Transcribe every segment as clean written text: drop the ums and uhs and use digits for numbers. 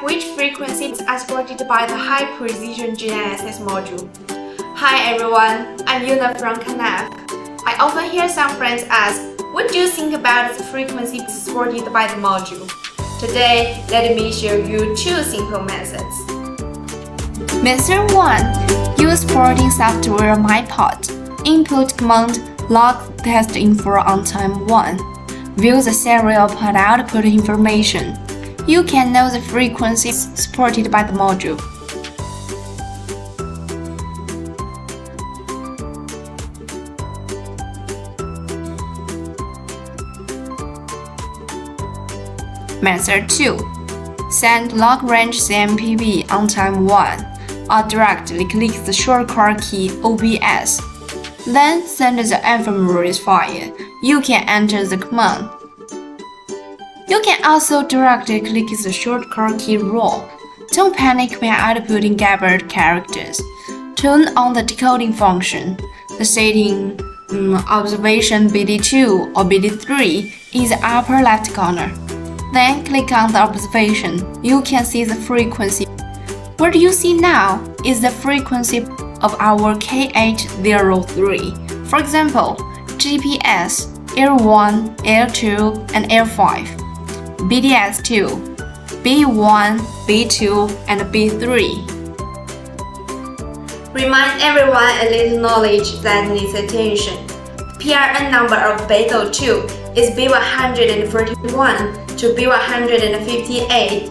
check which frequencies are supported by the high-precision GNSS module. Hi everyone, I'm Yuna from Canaf. I often hear some friends ask, what do you think about the frequencies supported by the module? Today, let me show you two simple methods. Method 1. Use supporting software MyPod. Input command log test info on time 1. View the serial output information. You can know the frequencies supported by the module. Method 2. Send log range CMPB on time 1, or directly click the shortcut key OBS. Then send the ephemeris file. You can enter the command. You can also directly click the shortcut key RAW. Don't panic when outputting gathered characters. Turn on the decoding function. The setting observation BD2 or BD3 in the upper left corner. Then click on the observation. You can see the frequency. What you see now is the frequency of our K803. For example, GPS, L1, L2, and L5, BDS2, B1, B2, and B3. Remind everyone a little knowledge that needs attention. The PRN number of Betel 2 is B141 to B158.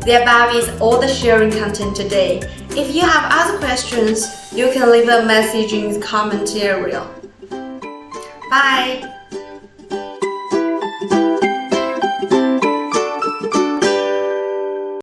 The above is all the sharing content today. If you have other questions, you can leave a message in the comment area. Bye!